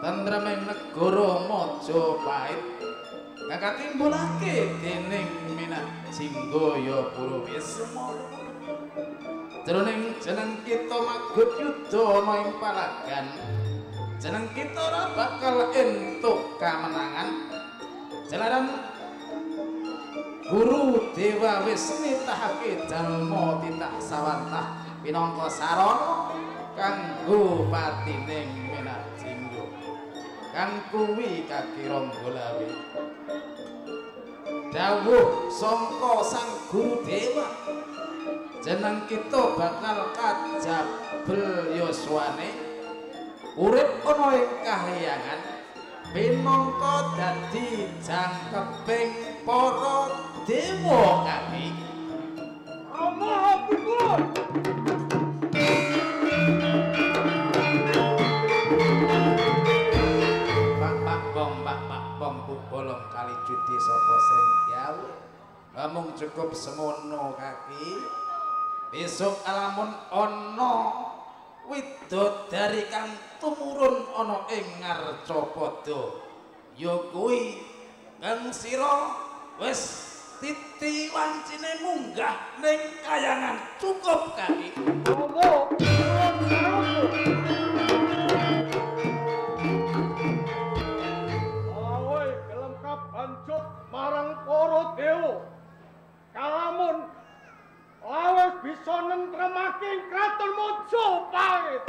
tentreming negara Majapahit kang katimbulake dening Minajinggaya Purwisma. Jroning jeneng kita magut yudha ana ing palagan. Jeneng kita ora bakal entuk kamenangan. Jalaran Guru Dewa wis nitahake jalma titah sawantah pinangka sarana kanggo patining Minajingga. Kang kuwi kakira Golawi. Dawuh sangka Sang Guru Dewa. Jeneng kita bakal kajabel yuswane urip ana ing kahyangan pinangka dadi jangkeping para dewa kami. Rama Purba. Pak bong bolong kali judi sapa sing diawu. Mung cukup semono kaki. Besok alamun ana widodari kang tumurun ana ing Ngarcapada. Ya kuwi kang sira wis titi wancine munggah ning kayangan cukup kaki. Awoi kelengkap bancut marang para dewa. Kalamun lawas bisa nentremake kraton Majapahit.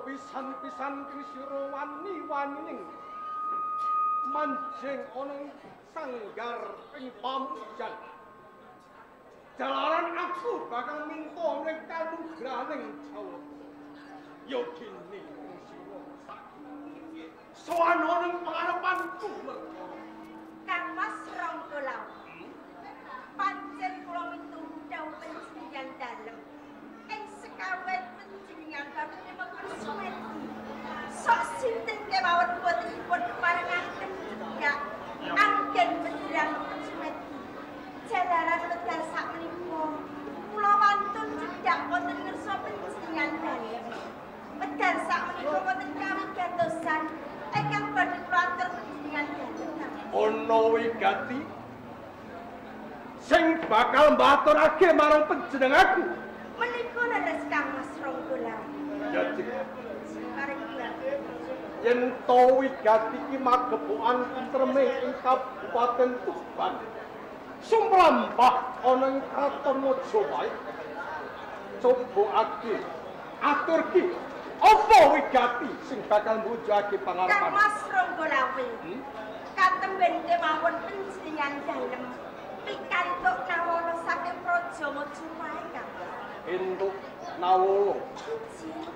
Pisan-pisan krisira wani-wanining manjing ana sanggar ing pamujan. Jalaran aku bakal minta ning kanugrahaning Jawa. Ya kene krisira sowan ning pangarepanku merga. Kang Mas Ronggolang. Pancen kula mituhu dawuh panjenengan dalem. Ing sekawet panjenengan bakal mengkursumet. Sok sinten kemawon boten dipun parengaken cedhak anggen menjerang kursumet. Jalaran wedal sakmenika kula wantun cedhak wonten ngersa panjenengan dalem. Wedal sakmenika wonten kawigadosan ingkang badhe kula atur panjenengan dalem. Ana wigati sing bakal mbaturake marang panjenenganku. Menika leres Kang Mas Ronggolang. Ya cik. Kareng kula. Yen to wigati iki magepokan tentreme ing Kabupaten Tuban. Sumrampah ana ing Kraton Majapahit. Coba aturki apa wigati sing bakal mbujake pangarepan. Kang Mas Ronggolawe. Katemben kemawon panjenengan dalem pikantuk nawala saking Praja Majapahit Kang. Entuk nawala.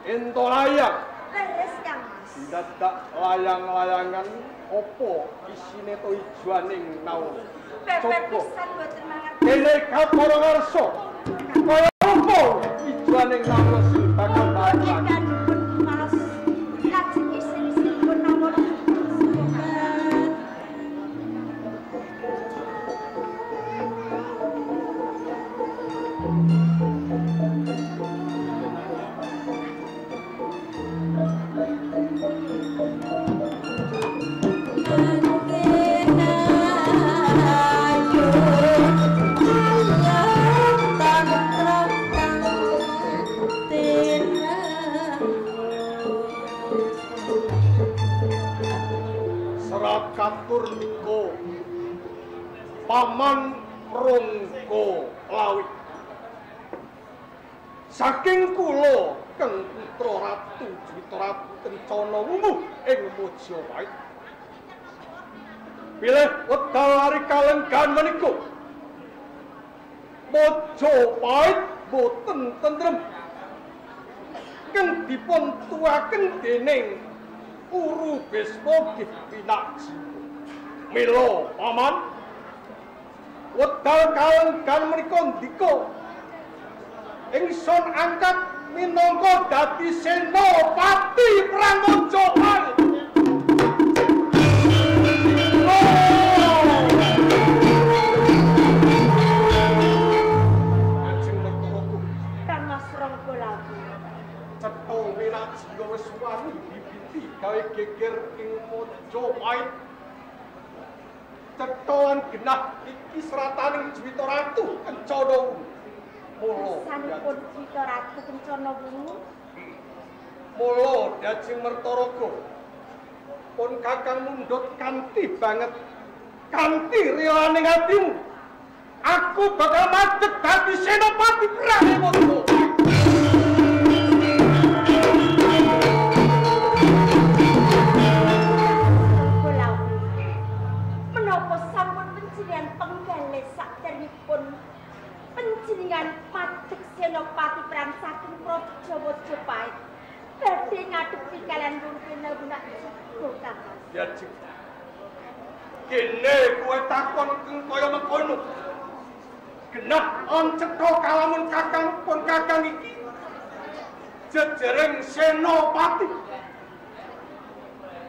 Entuk layang. Leres Kang Mas. Dadak layang-layangan apa isine to ijoaning nawala. Beber pisan mboten mangerti. Kene kapara ngarsa. Kaya apa ijoaning nawala sing bakal bahan. Mas lajeng istri-istripun nawala. Katur niko Paman Ronggolawe saking kula keng putra Ratu Jwitaratu Kencana Wungu ing Majapahit bilih wekdal ari kalenggan menika Mojopahit boten tentrem. Kang dipun tuaken dening Uru Besma Pinaji. Mila paman wedal kalenggan menika ndika ingsun angkat minangka dadi senopati perang Mojopahit. Cetha Pinaji wis wani dipiti gawe geger ing Mojopahit. Cethaan genah iki serataning Dwita Ratu Kencana Wungu. Mula sanipun Dwita Ratu Kencana Wungu. Mula Dajeng Mertaraga pun kakang mundhut kanthi banget kanthi rilaning atimu. Aku bakal madeg dadi senopati perang Mojopahit. Panjenengan madeg senopati perang saking Praja Mojopahit badhe ngadepi kaliyan Rungkena Bunak Jigo Kakang. Ya Jeng. Kene kowe takon kaya mengkono. Genah oncetha kalamun kakang pun kakang iki jejering senopati.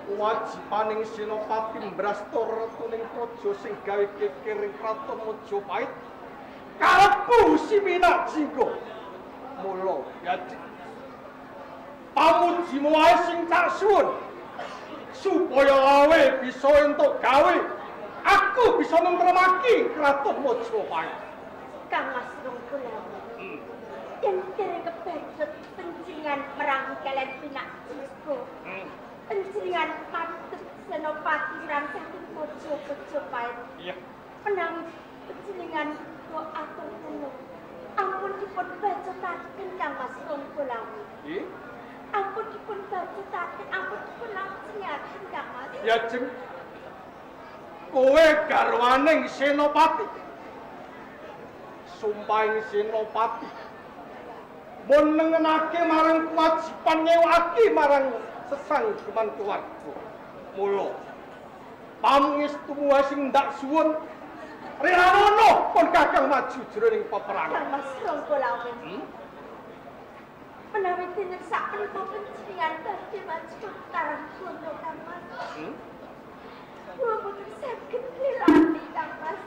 Wajibaning senopati mbrasta retuning praja sing gawe geger ing Kraton Mojopahit kalebu si Pinaji. Mula ya pamujimu wae sing tak suwun supaya awe bisa entuk gawe aku bisa nentremake Kraton Mojopahit. Kang Mas Rungkulawi. Yen dereng kepedhot panjenengan merang kaliyan Pinaji. Panjenengan madeg senopati perang saking Mojopahit. Iya. Menang panjenengan atur kula. Ampun dipun bacetaken Kang Mas Rungkulawi. Nggih. Ampun dipun bacetaken, ampun dipun lajengaken Kang Mas. Ya Jeng. Kowe garwaning senopati. Sumpahing senopati. Mun nengenake marang kewajiban nyewake marang sesanggeman keluarga. Mula pangestumu sing ndak suwun Riranono pun kakang maju jroning peperangan. Kang Mas Rungkulawi. Menawi dinten sak menika panjenengan badhe maju karang kono Kang Mas. Kula boten saged nilani Kang Mas.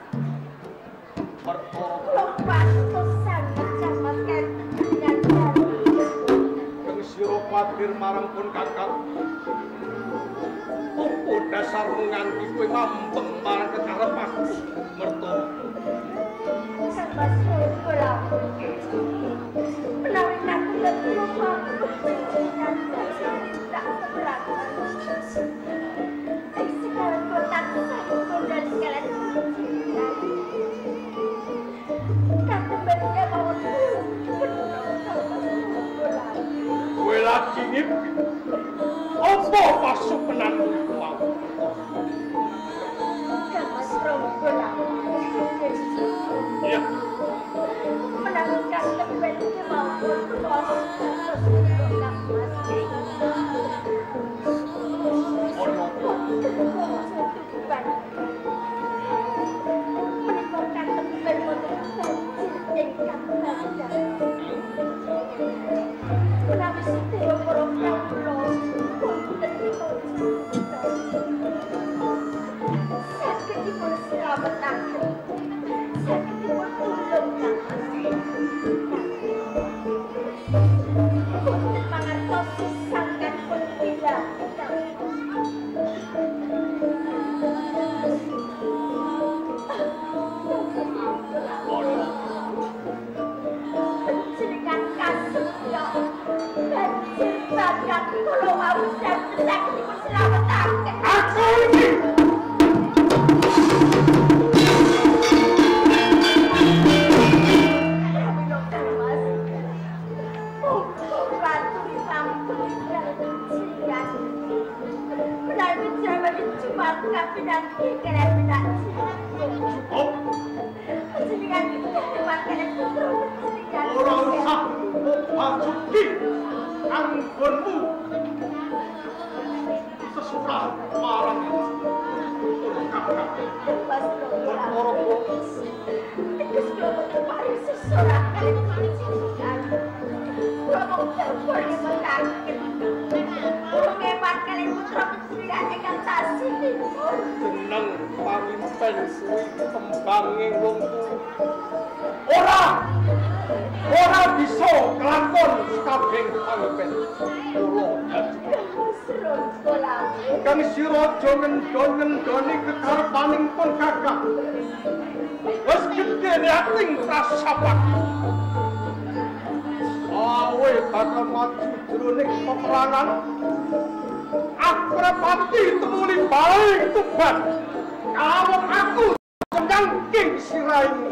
Perkara Kula patos sanget Kang Mas kanjenengan kali. kang sira kuwatir marang pun kakang. Opo dasarmu nganti kowe mampeng marang kekarep aku mertara. Kang Mas Rungkulawi. Menawi kagungan kula patos panjenengan tak keberatan. Sekarang kula tansah sampun dan sekalian panjenengan. Katembelia mawon Kowe lagi ngimpi. Apa pasukenanmu iku mau? Kang Mas Rungkulawi. Iya. Menawi katembelia mawon kula Kang Mas. Ono menimbulkan tempat modern ingkang panjang. Menawi sedaya para kawula wonten saged dipun slametaken, saged dipun tulung wonten mangertos sangkan pun bilang anggonmu sesurah marang Tegas kula kemarin sesurah kali kuncikan. Ngomong telepon yang menakit. Mengemat kali putra penculikan ingkang tasih timbul. jeneng pamimpin kuwi tembange wong ora bisa kelakon kabeh pamimpin kula kang sira aja ngendon-ngendoni kekarepaning pun kakak wis gedhe ating prasapat awe bakal maju jroning peperangan Akrapati temuli baling tuban kalau aku cengking siraing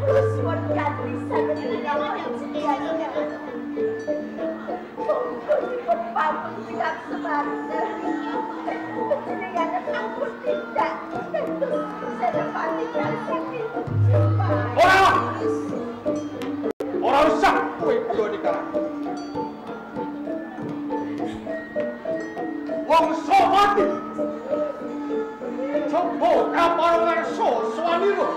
Rusmon ganti sangat dengan pencintiannya. Tunggu di pembangun sikap sebenarnya. Pencintiannya aku tidak. Tentu saya dapat dikasih Ora usah kowe padha dikarang. Wong Sopati. Coba kaparongan sowanira.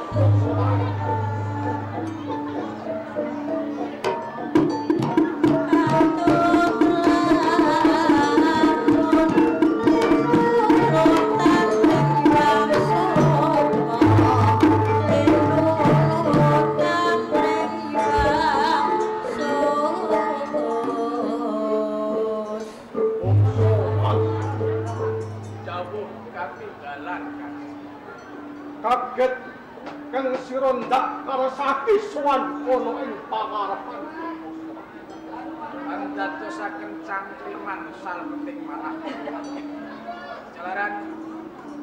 Kaget kang sira ndak karesaki sowan ana ing pangarepan. Andadosaken cangkriman salbeting manah. Jalaran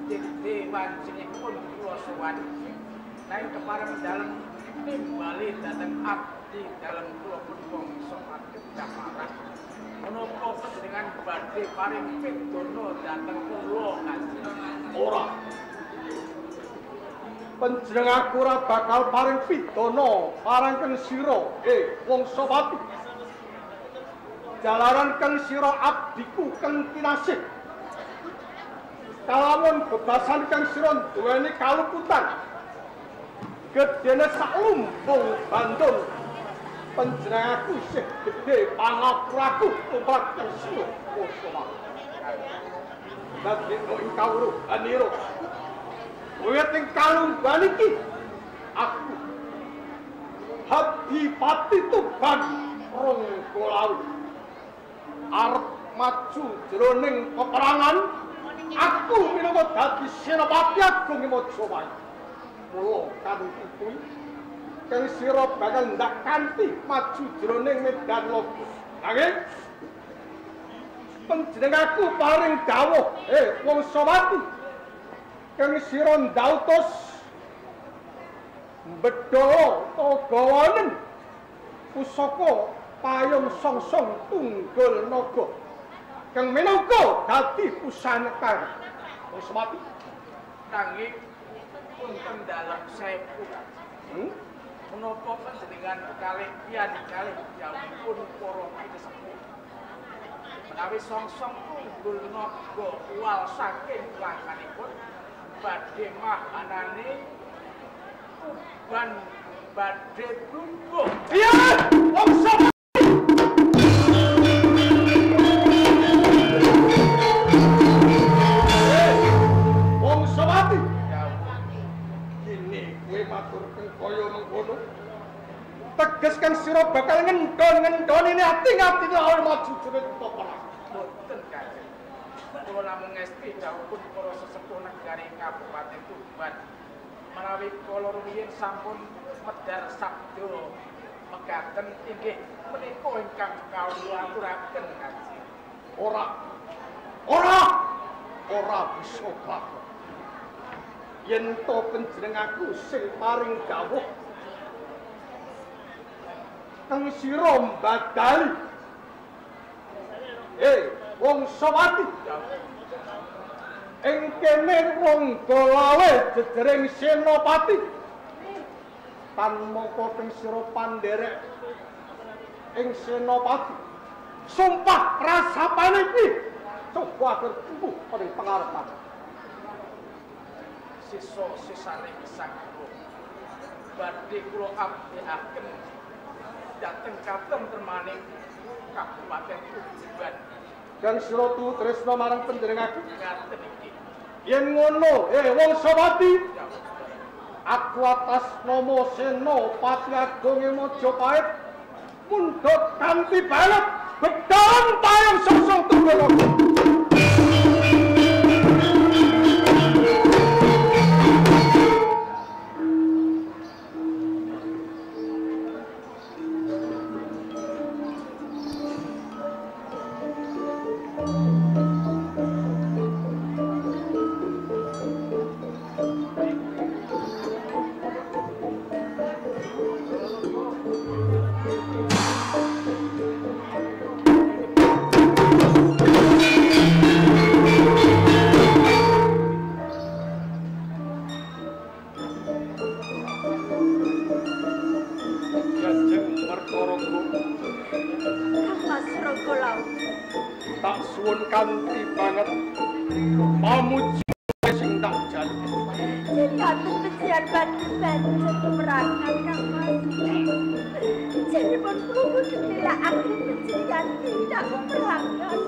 dite wancinipun kula sowan. Nang kepareng dalem timbali dhateng abdi dalem kula punika somat kedamarah. Menapa panjenengan badhe paring pidana dhateng kula Kanjeng? Ora. Panjenengan ora bakal paring pidana marang sira, wong Sopati. Jalaran kang sira abdiku kang kinasih. Kalamun bebasan kang sira duweni kaluputan. Gedene sak lumbung bandul. Panjenenganku isih gedhe pangapuraku tumrap kang sira, wong Sopati. Dadi ing kawruh anira. Wiwit ing kalunggan iki aku Adipati Tuban Ronggolawu arep maju jroning peperangan aku minangka dadi Senopati Agung Majapahit. Mula kanthi kuwi kang sira bakal ndak kanthi maju jroning medan logo. Nanging panjenenganku paring dawuh wong Sopati kang sira ndautus Bedhara Tagawanen pusaka payung songsong tunggul naga kang minangka dadi pusanekar wis mati nanging punten dalem sewu. Menapa panjenengan kalih jawabipun para sepuh menawi songsong tunggul naga uwal saking langkanipun badhe mahanane Tuban badhe lungguh. Iya, wong Sopati. Wong Sopati. Kene kowe matur kaya mengkono. Teges kan sira bakal ngendon-ngendoni ati-atine ora maju jroning peperangan. Boten Kanjeng. Kula namung ngesti dawuhipun para sesepuh negari Kabupaten Tuban menawi kula rumiyin sampun medhar sabda mekaten inggih menika ingkang kawula aturaken Kanjeng. Ora bisa klakon. Yen to panjenenganku sing paring dawuh kang sira mbadali wong Sopati ing kene Ronggolawe jejering Senopati tan moko ping sira panderek ing Senopati. Sumpah rasapane iki coba agar tumbuh pada pengarepan. Sisa-sisane sang kula badhe kula abdihaken dhateng katentremaning Kabupaten Tuban. Dan sira tu tresna marang panjenengan. Ngaten iki. Yen ngono, Wangsawati, aku atas nama Senopati Agung Mojopahit mundhut kanthi balet bedalan payung sosong Tunggala. Tak suwun kanthi banget pamuji sing tak jaluk. Sinten pejian banjur kemerangan Kang Mas. Jenipun kula delakaken pejian tidak kemerangan.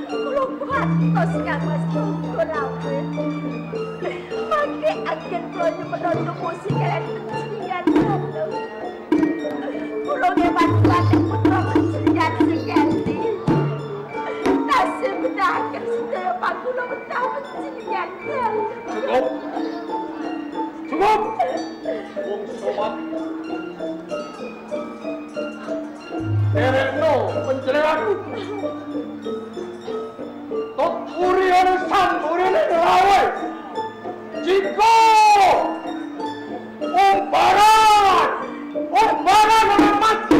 Kula kuatos Kang Mas Tunggalawe. Mangke agen kula nyuwun musik kalian pejian. Kula ngewan-wan putra pejian sekali. Sebenarnya sedaya panggula betah pejian. Cukup. Cukup. Wong sobat. Derekno panjenenganku. Tot uri urusan urine lawe. Jika umbaran mati.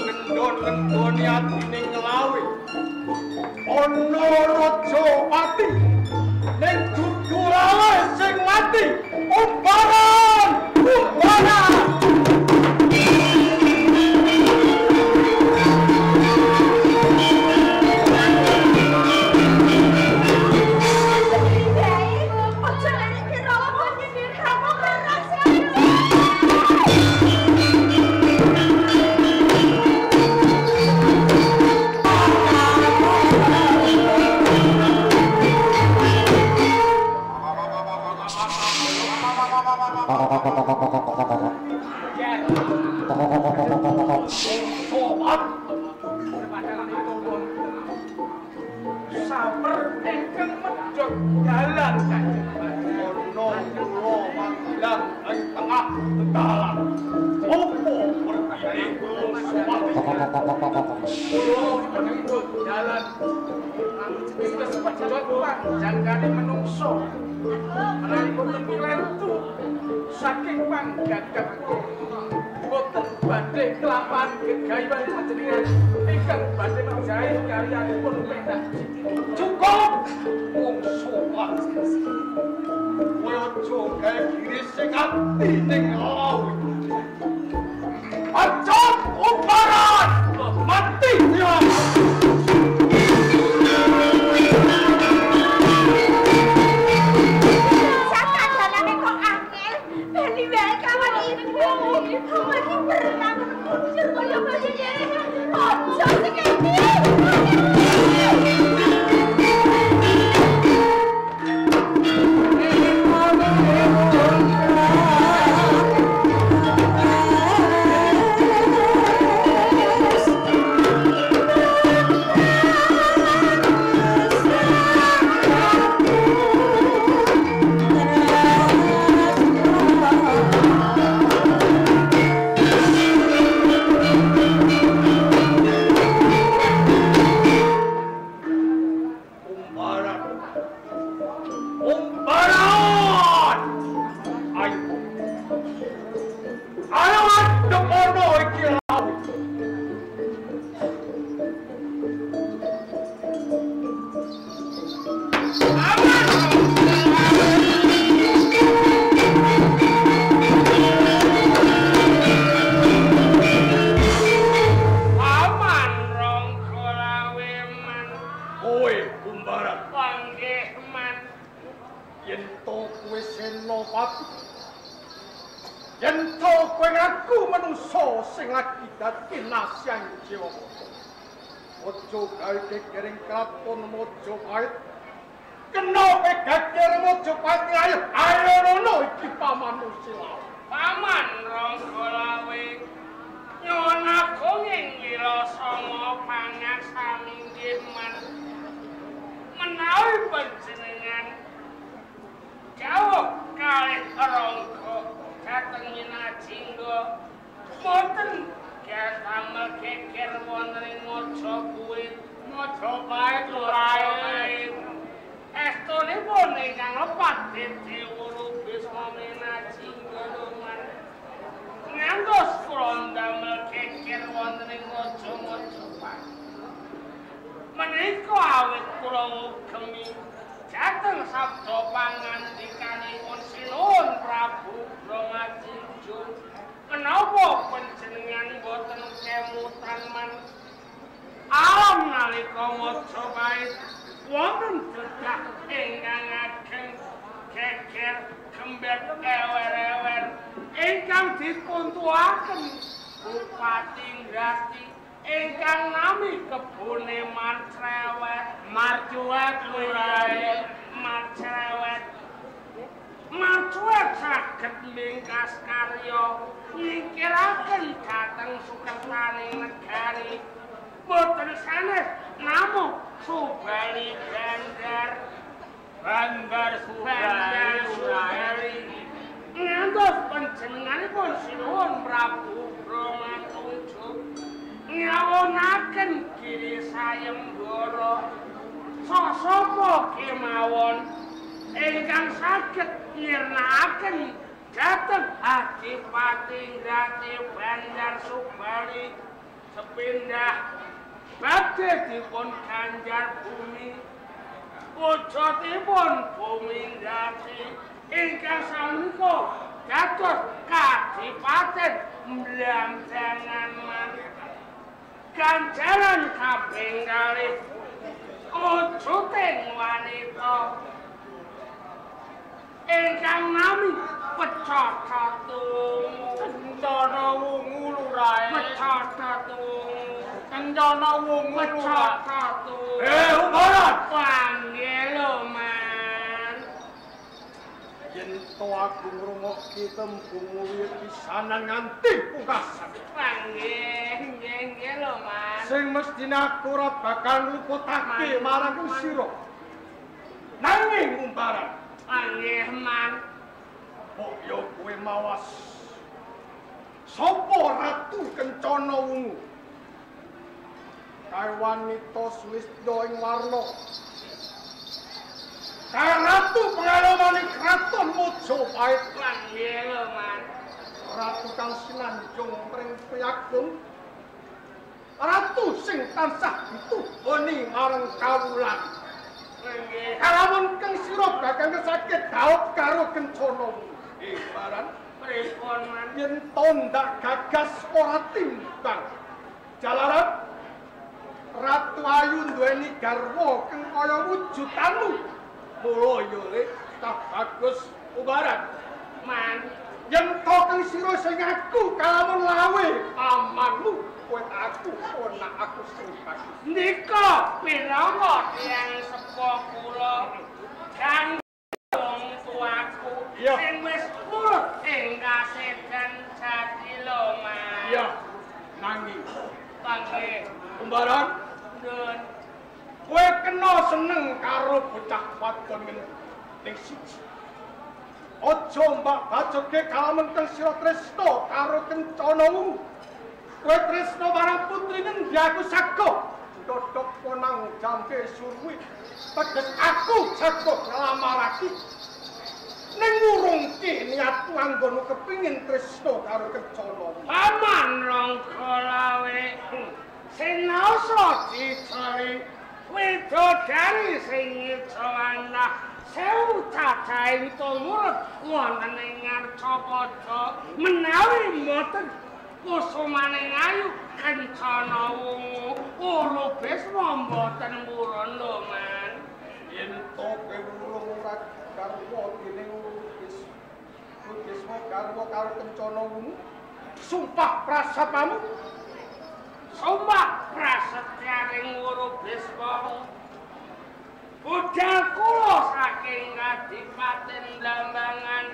ngendon-ngendoni atine nglawi. Ana Rajawati ning dudu lawe sing mati. Umbaran! Umbaran! Saper ingkang medhot dalan Kanjeng Ono kula manggilan ing tengah dalan. Opo perkara kula medhot dalan wis pedhot panjangane menungso menawi tentu saking panggagap boten badhe kelapan gegayuhan panjenengan ingkang badhe menjahit karyanipun pendak cukup wong sowan. Kowe aja gawe diri sing ati ning lawe. Aja umbaran mati ya. Ojo gawe kekering kraton Mojopait. Kena geger Mojopait ayo. Ayo rono iki paman Usila. Paman Ranggalawe. Nyuwun agung inggih sanga pangarsami man. Menawi panjenengan jawab kalih rangga dhateng Minajingga boten damel geger wonten ing Mojopait lae. Estunipun ingkang lepat dadi Wulu Bisma Minajingga luman. Ngantos kula damel geger wonten ing Mojopait. Menika awit kula ngugemi dhateng sabda pangandikanipun Sinuhun Prabu Bramajinjo. Menapa panjenengan boten kemutan man alam nalika Mojopait wonten dedak ingkang ageng geger gembet ewer-ewer ingkang dipuntuaken Bupati Ngrati ingkang nami kebune Marcuet Lurae Marcuet saged mingkas karya nyingkiraken dhateng sukertaning negari boten sanes namung Subali Bandar Subali ngantos panjenenganipun Sinuhun Prabu Bramajinjo nyawunaken Giri Sayembara sapa kemawon ingkang saged nyirnakaken dhateng Adipati Ngrati Bandar Subali sepindah badhe dipun ganjar bumi wujudipun bumi ndati ingkang sanika dados kadipaten Blambangan ganjaran kaping kalih wujuting wanita ingkang nami Pecatatung Kencana Wungu lurae Pecatatung Kencana Wungu Pecatatung Umbaran panggih lho Man yen to aku ngrungokke tembungmu wiwit pisanan nganti pungkasan panggih nggih lho Man sing mestine aku ora bakal ngluputake marang sira nanging Umbaran panggih Man kok yo kowe mawas sapa Ratu Kencana Wungu kae wanita Swisda ing warna kae ratu pengalaman ing kraton Mojopahit panggih lho Man ratu kang sinanjung pring piyagung ratu sing tansah ditugoni marang kawulan panggih kalamun kang sira bakal sakit daud karo Kencana Wungu Baran pripun Man yen tondak gagas ora timbang jalaran Ratu Ayu duweni garwa kang kaya wujudanmu mula yo le tak bagus Umbaran Man yen to kang sira sing aku kalamun lawe amanmu kowe aku ana aku sing bagus nika piranga tiyang sepuh kula kang wong tuaku sing wis urip ing kasedan jati lho Man iya nanging panggih Umbaran nun kowe kena seneng karo bocah wadon ning siji aja mbak bajoge kalamun kang sira tresna karo Kencana Wungu kowe tresna marang putrine ndi aku sago dodok ponang jambe surwi teges aku sago nglamarake ning ngurungke niatku anggonmu kepingin tresna karo Kencana Wungu paman rongkolawe sinaosa dicari widodari sing ngicawana sewu cacahing tumurut wonten ing Ngarcapada menawi mboten kusumaning ayu Kencana Wungu kula Bisma mboten murun lho Man yen to kowe wulung ora garwa dening Bisma garwa karo Kencana Wungu sumpah prasapamu sumpah prasetyaning Wuru Bisma budal kula saking Kadipaten Blambangan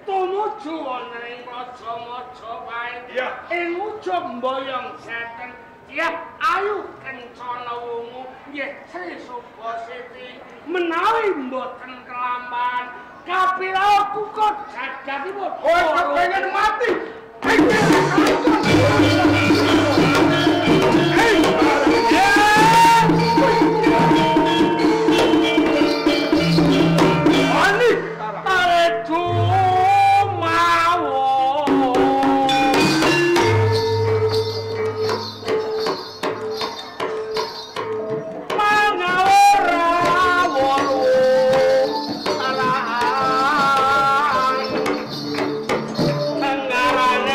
tumuju wonten ing Raja Mojopahit ing ujug mboyong jaten tiap ayu Kencana Wungu nggih Sri Subasiti menawi mboten kelambahan kapira kukut jagatipun kowe kepengin mati Tenggaran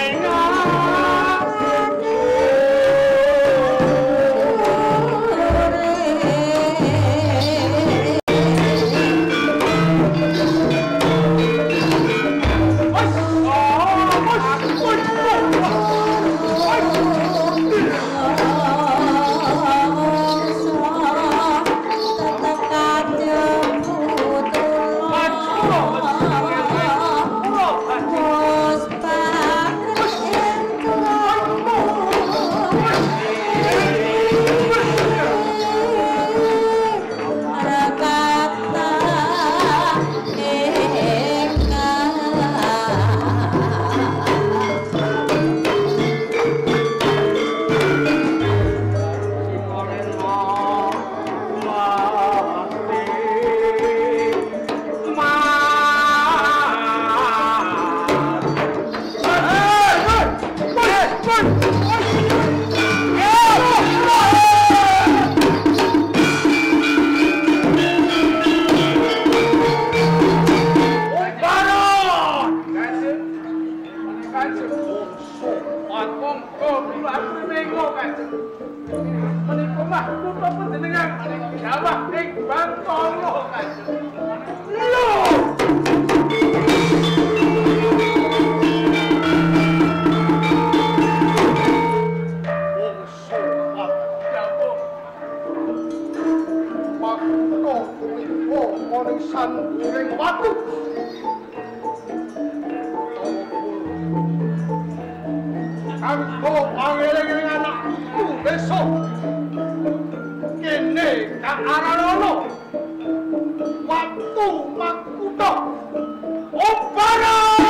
Kanjeng. Monggo kula aturi mengko Kanjeng. Menika mah kula panjenengan jawah ing Bantala Kanjeng. Lho. Sanduring watu kanggo pangeling anak itu besok kene ka aralono watu makudo obaran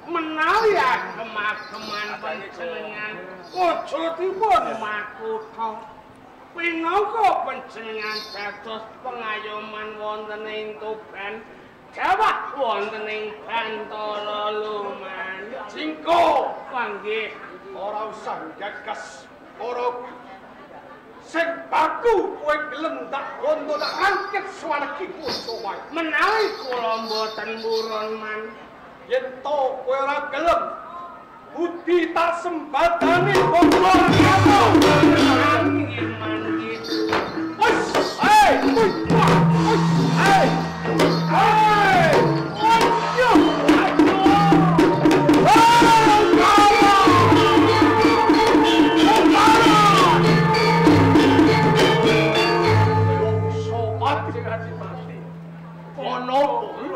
menawi agem-ageman panjenengan wujudipun makutha pinangka panjenengan dados pengayoman wonten ing Tuban jawah wonten ing Bantala luman jingko panggih ora usah gagas ora sing baku kowe gelem tak gondo tak angket suwargi kuwi wae menawi kula mboten murun man yen to kowe ora gelem budi tak sembadani bangsa kamu manggih manggih wis hei hei hei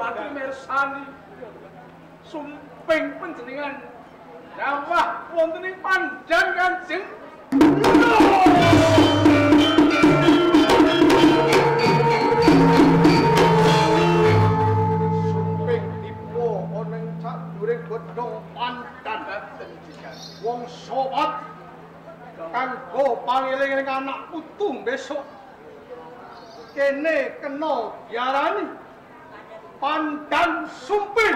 ayo mirsani sumping panjenengan jawah wonten ing pandang Kanjeng. Sumping tipe ana ing sadhuring godhong pandan wong sobat kanggo pangeling anak putu besok kene kena diarani pandan sumping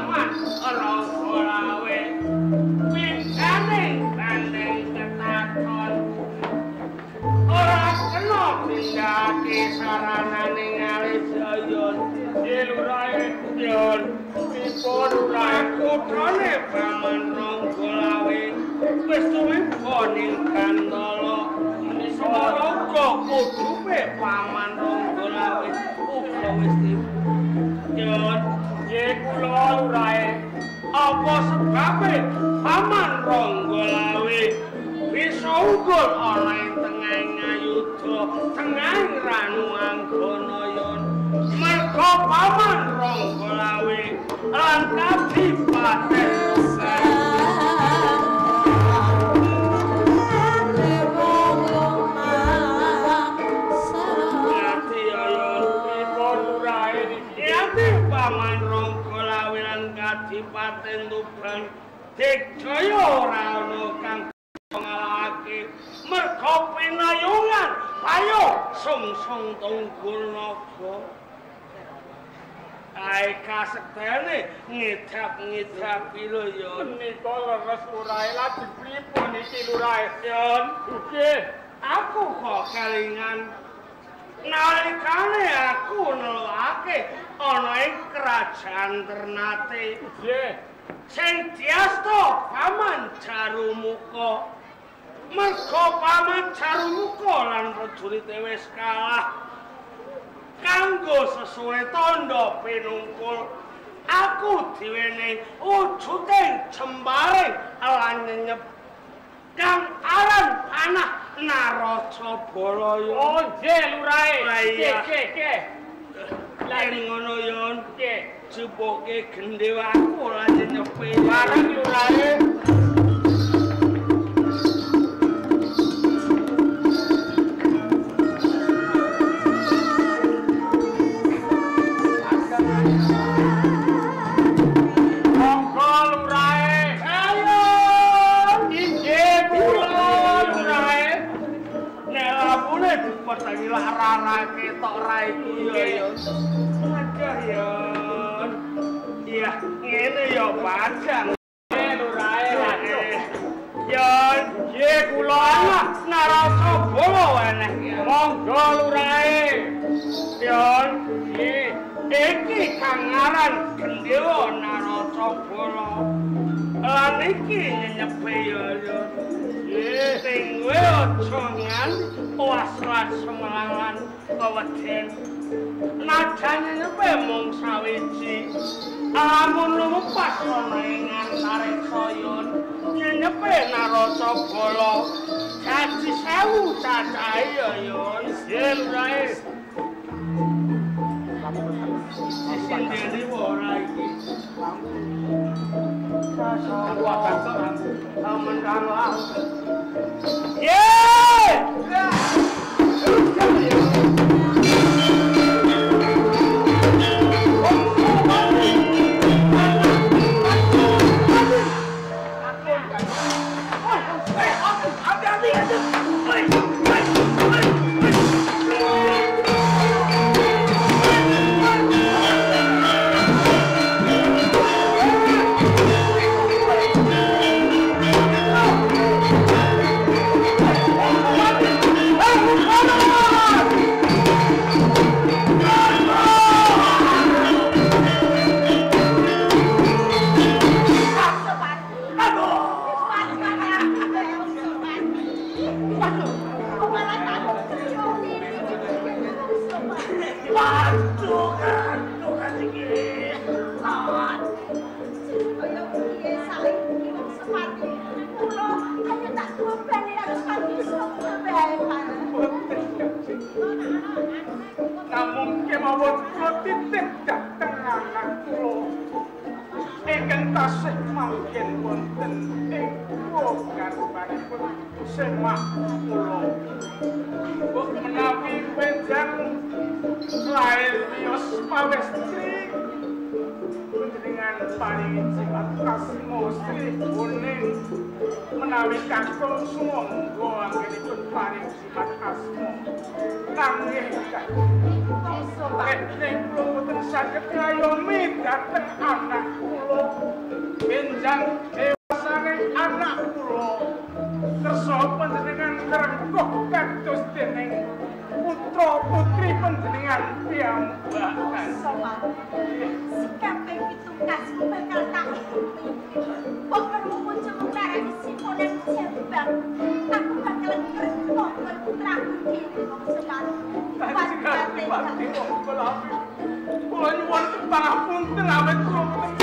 paman Ranggalawe pindaning kandeng ketakon ora kena pindhake saranane ngalisayon Lurae yen dipun urae putrane paman Ranggalawe wis tuwa ning Gandala Semara uga kudupe paman Ranggalawe uga wis yen kula urae apa sebabe paman Ranggalawe bisa unggul ana ing tengahing ayuda tengahing Ranu Anggonayon merga paman Ranggalawe lan Kadipaten paman Ranggalawe lan Kadipaten Tuban digdaya ora ana kang ngalahake merga pinayungan ayo sungsung tunggul naga ae kasektene ngidap-ngidapi lho ya Nika leres urae lajeng pripun iki lurae Yon nggih aku kok kelingan nalikane aku nelake ana ing kerajaan Ternate nggih sing diasta paman Jarumuka merga paman Jarumuka lan prajurite wis kalah kanggo sesuai tandha pinungkul aku diwenehi wujuding jembaring lan nyenyep kang aran panah Naracabala oh nggih lurae nggih lan ngono yon nggih jupuke gendhewaku lan nyepe bareng lurae rara ketok ra iku ya aduh yon iya ngene ya Bajang lurae yon ye kula Naracabala weneh monggo lurae yon iki kang aran Gendhewa Naracabala lan iki nyenyepe ya sing kowe aja nganti was-was semelalan keweden najan nyepe mung sawiji amun lumpas ana ing antaresayon nyepe Naracabala dadi 1000 cacahe ya yon yen rae sindene ora iki aku akan aman karo aku namun kemawon kula titip dhateng anak kula ingkang tasih manggen wonten ing garwanipun Semah kula mbok menawi benjang lair miyos pawestri panjenengan paring jimat kasmo Sri Kuning menawi kakung sumangga anggenipun paring jimat kasmo nanging nek kula boten saged ngayomi dhateng anak kula enjang dewasane anak kula kersa panjenengan ngrengkuh kados dening putra putri panjenengan piyambakan. Sikap pitukas bakal tak pokok muncul menglarang simponan jambang. Aku bakal ngrengkuh putraku dhewe wong sekarang. Pati kula nyuwun pangapunten awet kula mboten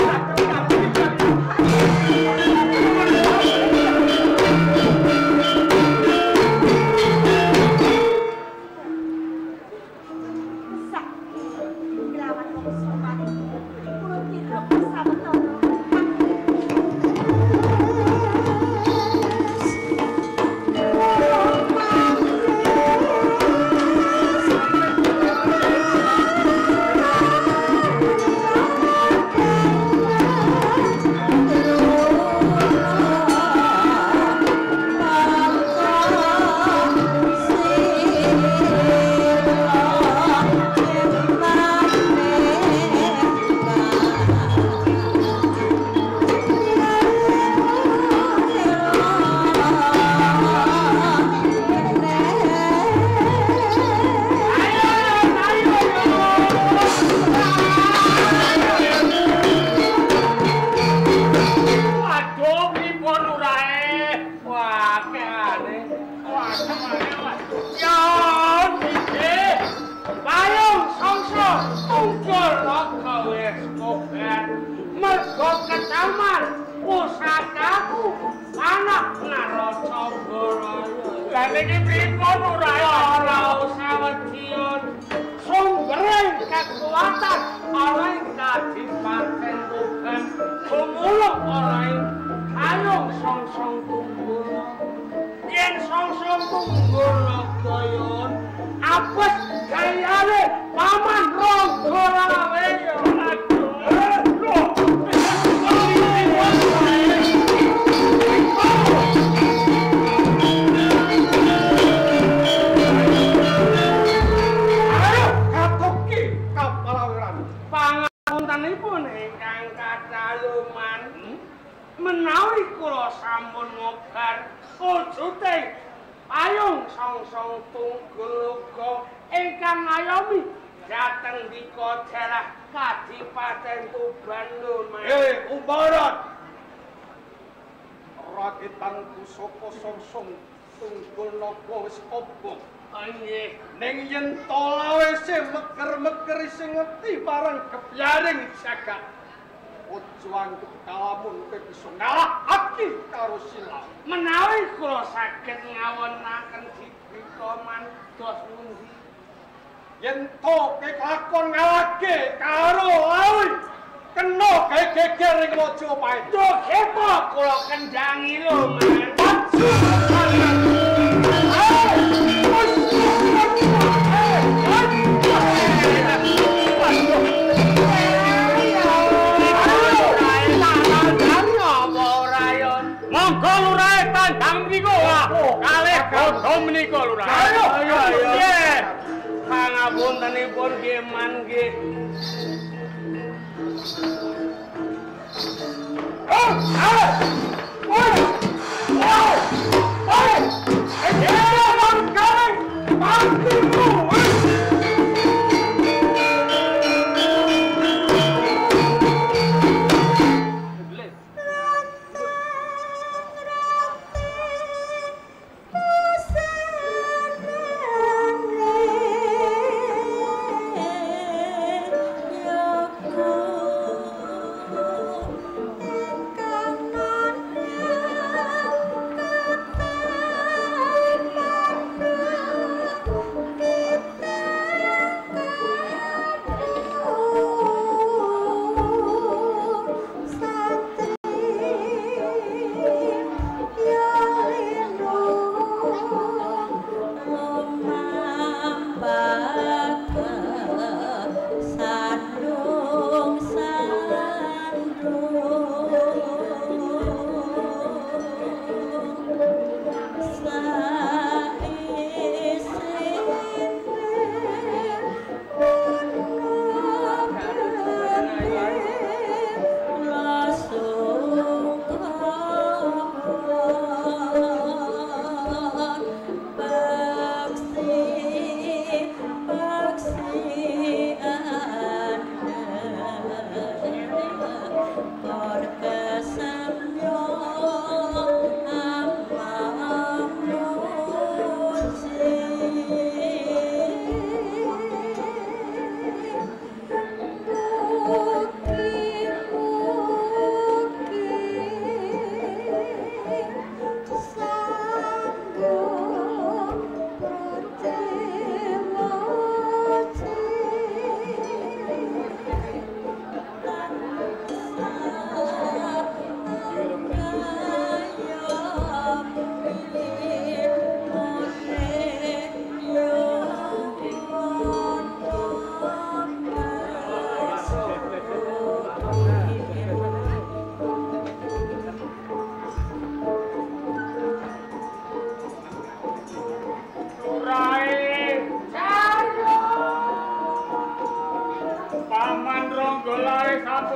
ning yen tolawe sing meker-meker sing ngerti bareng kepyaring jagat ojo anggap kalamun kowe bisa ngalahake karo silau menawi kula saged ngawonaken dibita mandos pundi yen to kowe lakon ngalahke karo lawi kena geger ing Mojopahit to kepo kula kendhangi lho men monggo lurae tandang mriku kalih bodho menika lurae ayo nggih pangapuntenipun nggih mangke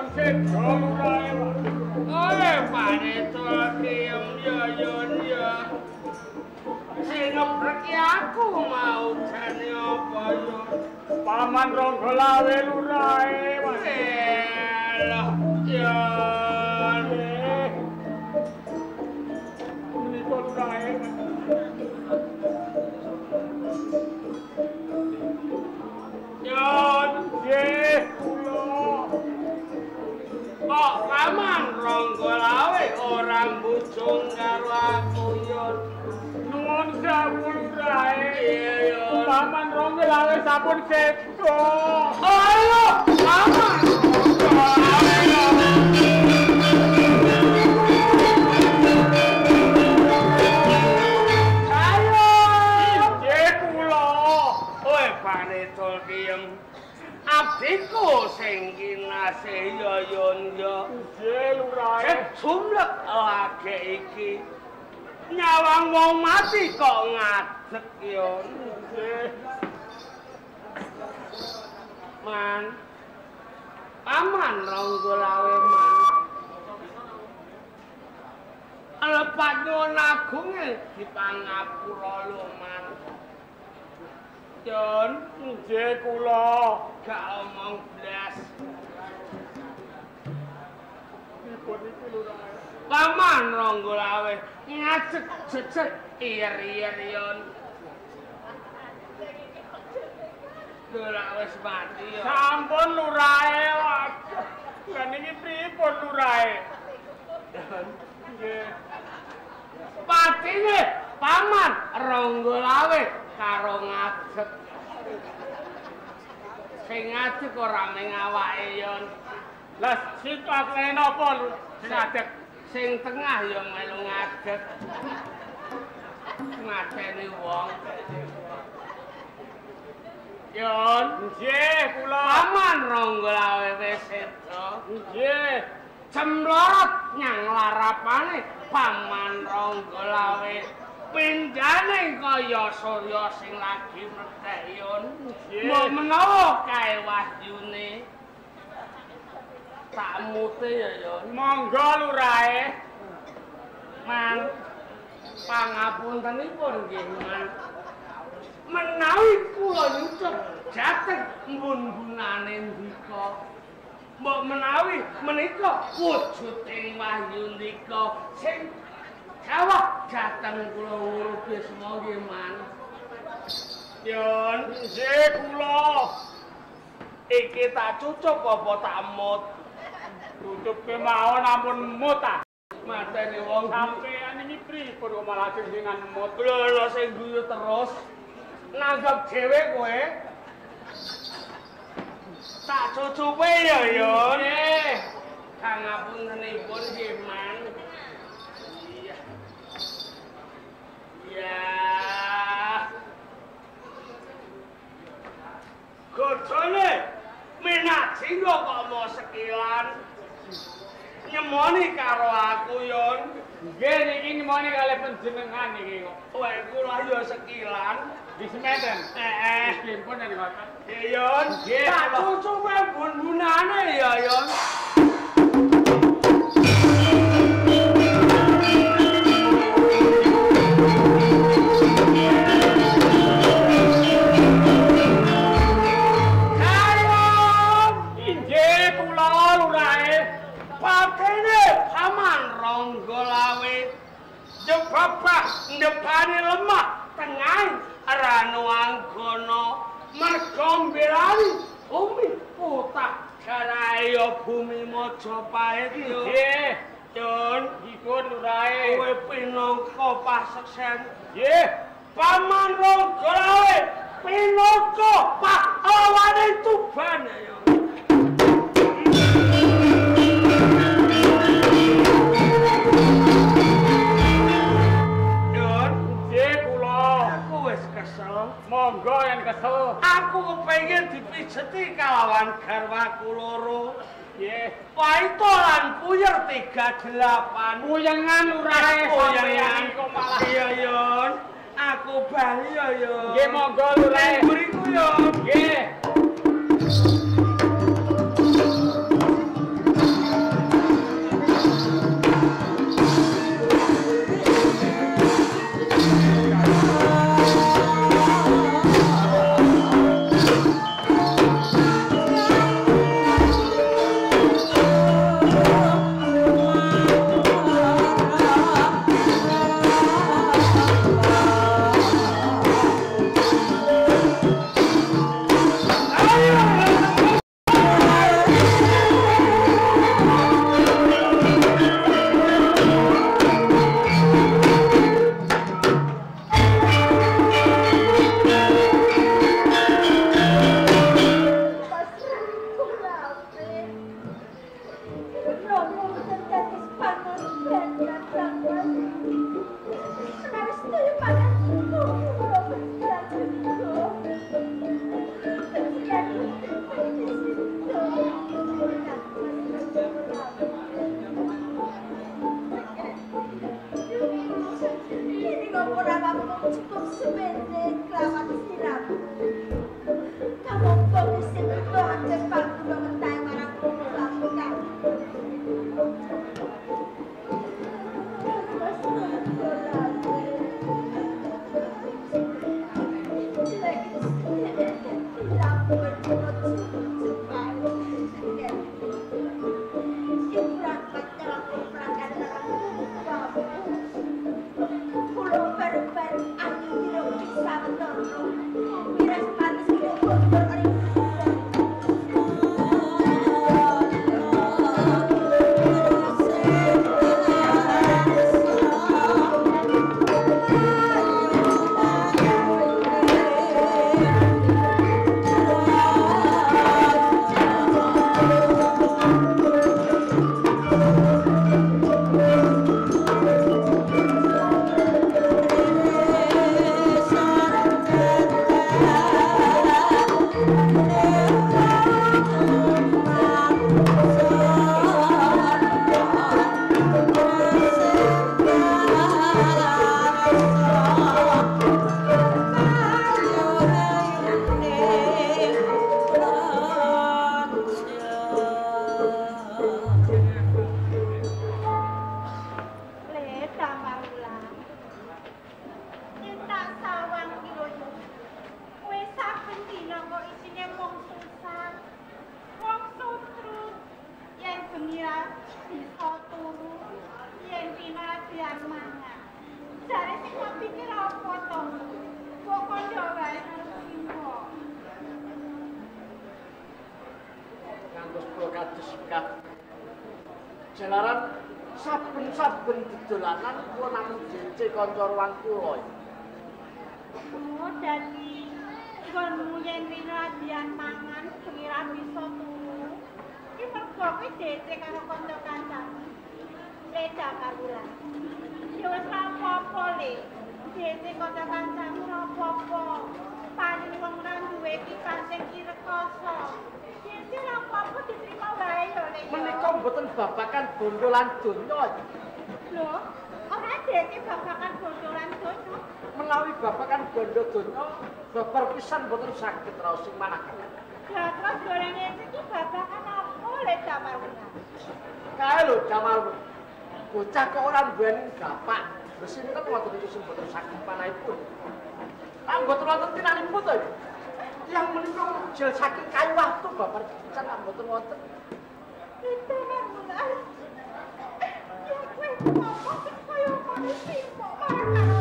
sampun sedo lurae. Oleh panitula kiem ya yon ya. Sing ngebreki aku mau jane apa yo. Paman Ronggolawe lurae. Elah yon. Menika lurae. Yon, nggih, kula. Kok Paman Ronggolawe ora mbujung karo aku, Yon? Nuwun sewu, Lurae. Iya, Yon. Paman Ronggolawe sampun sedo. Ayo, Paman Ronggolawe. Abdiku sing kinasih ya yon ya. Nggih lurae. Jumlek lage iki. Nyawang wong mati kok ngadeg yon. Nggih. Man. Paman Ronggolawe man. Lepat nyuwun agunge dipangapura lho man. Yon, nggih kula gak omong blas. Dipun iki lurae. Paman Ronggolawe ngajek jejeg ir-ir yon. Lha wis mati yo. Sampun lurae. Lah niki pripun lurae? Nggih. Patine Paman Ronggolawe karo ngadeg. Sing ngadeg ora ning awake yon. Lah sikate napa sing ngadeg? Sing tengah ya melu ngadeg. Mateni wong. Yon, nggih kula. Paman Ronggolawe wis sedo. Nggih. Cemlorot nyang larapane Paman Ronggolawe. Pinjane kaya Surya sing lagi mrethek yon. Mbok menawa kae wahyune. Tak mute ya yon. Monggo lurae. Man. Pangapuntenipun nggih, Man. Menawi kula nyucuk jateng mbun-bunane ndika. Mbok menawi menika wujuding wahyu ndika sing jawab jateng kula ngurupi semua nggih, Man. Yon, nggih kula. Iki tak cucuk apa tak mut? Cucuk kemawon ampun mut ta. Mateni wong sampean iki pripun kok malah jenengan mut? Lho sing guyu terus. Nanggap dhewe kowe. Tak cucupe ya, Yon. Nggih. Pangapuntenipun nggih, Man. Iya. Ya. Godhone menak singgo kok mau sekilan. Nyemoni karo aku, Yon. Nggih niki nyemoni kalih panjenengan niki kok. Wae kula yo sekilan. Di semeten. Nggih pun dari Bapak. Nggih, Yon. Nggih. Tak cucuke bun-bunane ya, Yon. Depane lemah tengah ranu anggono mergo mbelani bumi putah karaya bumi Majapahit yo. Nggih, Yon, dipun lurae kowe pinangka paseksen. Nggih, Paman Ronggolawe pinangka pahlawane Tuban yo. Monggo yang kesel. Aku kepengin dipijeti kalawan garwaku loro. Nggih. Paito lan puyer 38. Puyengan lurae sampeyan kok malah. Iya, Yon. Aku bali ya, Yon. Nggih, monggo lurae. Mriku, Yon. Nggih. Jare sing pikir apa to? Kok kandha wae karo Ngantos kula kados sikap. Jalaran saben-saben didolanan kula namung jece kanca ruang kula. Oh, dadi nggonmu yen rino latihan mangan pengiran bisa turu. Iki mergo kowe jece karo kanca-kancamu. Leda karulan. Ya wis ora apa-apa, Le. Jece kanca-kancamu ora apa-apa. Paling wong ora duwe kipas sing rekoso. Jece ora apa-apa diterima wae yo, Le. Menika mboten babakan bondo lan donya. Lho, ora jece babakan bondo lan donya. Menawi babakan bondo donya, babar pisan mboten saged raos sing manaken. Ya terus gorenge iki babakan apa, Le Damaruna? Kae lho Damaruna. Bocah kok ora duweni bapak. Lha sinten wonten iki sing mboten saged panahipun. Lah mboten wonten tinanipun to. Yang menika jel saking kayu waktu babar pisan mboten wonten. Itu Damaruna. Ya kowe ngomong kaya ngono sih, kok marang karo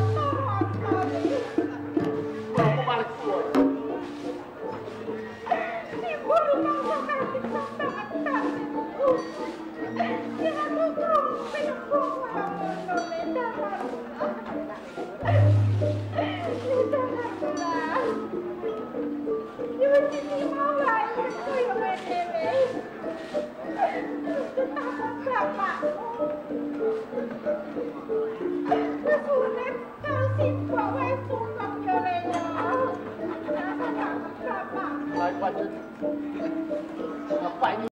Bapak malah kuwi. Ibu rumah sakit